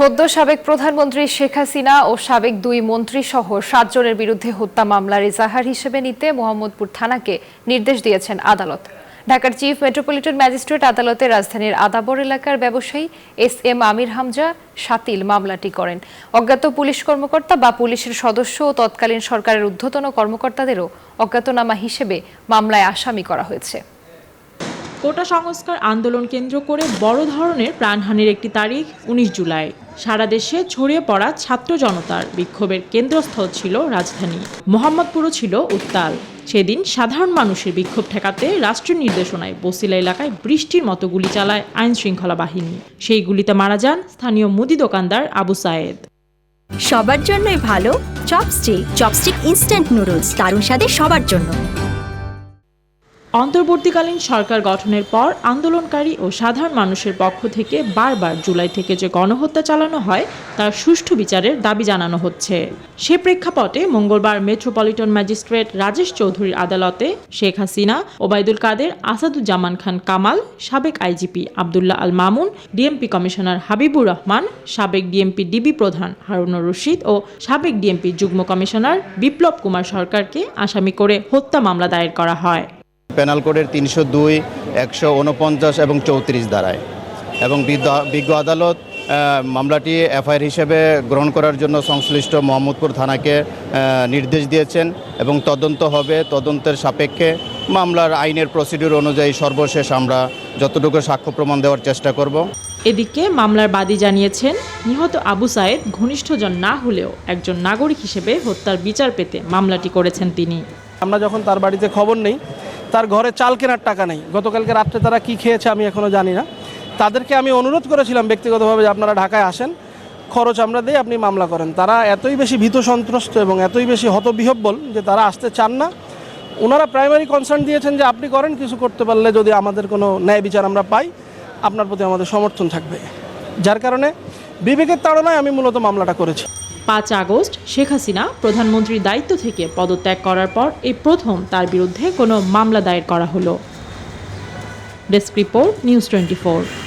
সদ্য সাবেক প্রধানমন্ত্রী শেখ হাসিনা ও সাবেক দুই মন্ত্রী সহ 7 জনের বিরুদ্ধে হত্যা মামলার এজাহার হিসেবে নিতে মোহাম্মদপুর থানাকে নির্দেশ দিয়েছেন আদালত। ঢাকার চিফ মেট্রোপলিটন ম্যাজিস্ট্রেট আদালতে রাজধানীর আদাবর এলাকার ব্যবসায়ী এস.এম. আমির হামজা শাতিল মামলাটি করেন। অজ্ঞাত পুলিশ কর্মকর্তা বা পুলিশের সদস্য ও তৎকালীন সরকারের ঊর্ধ্বতন কর্মকর্তাদেরও অজ্ঞাতনামা হিসেবে মামলায় আসামি করা হয়েছে। কোটা সংস্কার আন্দোলন কেন্দ্র করে বড় ধরনের প্রাণহানির একটি তারিখ ১৯ জুলাই। সারা দেশে ছড়িয়ে পড়া ছাত্র জনতার বিক্ষোভের কেন্দ্রস্থল ছিল রাজধানী। মোহাম্মদপুরও ছিল উত্তাল। সেদিন সাধারণ মানুষের বিক্ষোভ ঠেকাতে রাষ্ট্রীয় নির্দেশনায় বসিলা এলাকায় বৃষ্টির মতো গুলি চালায় আইন শৃঙ্খলা বাহিনী। সেই গুলিতে মারা যান স্থানীয় মুদি দোকানদার আবু সায়েদ। সবার জন্যই ভালো চপস্টিক ইনস্ট্যান্ট নুডলস, দারুণ স্বাদে সবার জন্য। অন্তর্বর্তীকালীন সরকার গঠনের পর আন্দোলনকারী ও সাধারণ মানুষের পক্ষ থেকে বারবার জুলাই থেকে যে গণহত্যা চালানো হয় তার সুষ্ঠু বিচারের দাবি জানানো হচ্ছে। সে প্রেক্ষাপটে মঙ্গলবার মেট্রোপলিটন ম্যাজিস্ট্রেট রাজেশ চৌধুরীর আদালতে শেখ হাসিনা, ওবায়দুল কাদের, আসাদুজ্জামান খান কামাল, সাবেক IGP Abdullah Al Mamun, DMP commissioner Habibur Rahman, সাবেক ডিএমপি ডিবি প্রধান হারুনুর রশিদ ও সাবেক ডিএমপি যুগ্ম কমিশনার বিপ্লব কুমার সরকারকে আসামি করে হত্যা মামলা দায়ের করা হয়। পেনাল কোডের ৩০২, ১৪৯ এবং ৩৪ ধারায় এবং বিজ্ঞ আদালত মামলাটি এফআইআর হিসেবে গ্রহণ করার জন্য সংশ্লিষ্ট মোহাম্মদপুর থানাকে নির্দেশ দিয়েছেন এবং তদন্ত হবে। তদন্তের সাপেক্ষে মামলার আইনের প্রসিডিউর অনুযায়ী সর্বশেষ আমরা যতটুকু সাক্ষ্য প্রমাণ দেওয়ার চেষ্টা করব। এদিকে মামলার বাদী জানিয়েছেন, নিহত আবু সায়েদ ঘনিষ্ঠজন না হলেও একজন নাগরিক হিসেবে হত্যার বিচার পেতে মামলাটি করেছেন তিনি। আমরা যখন তার বাড়িতে খবর নেই, তার ঘরে চাল কেনার টাকা নেই। গতকালকে রাত্রে তারা কি খেয়েছে আমি এখনও জানি না। তাদেরকে আমি অনুরোধ করেছিলাম ব্যক্তিগতভাবে যে আপনারা ঢাকায় আসেন, খরচ আমরা দিই, আপনি মামলা করেন। তারা এতই বেশি ভীত সন্ত্রস্ত এবং এতই বেশি হতবিহ্বল যে তারা আসতে চান না। ওনারা প্রাইমারি কনসার্ন দিয়েছেন যে আপনি করেন, কিছু করতে পারলে যদি আমাদের কোনো ন্যায় বিচার আমরা পাই আপনার প্রতি আমাদের সমর্থন থাকবে। যার কারণে বিবেকের তাড়নায় আমি মূলত মামলাটা করেছি। ৫ আগস্ট শেখ হাসিনা প্রধানমন্ত্রীর দায়িত্ব থেকে পদত্যাগ করার পর এই প্রথম তার বিরুদ্ধে কোনো মামলা দায়ের করা হলো। Desk report, news 24।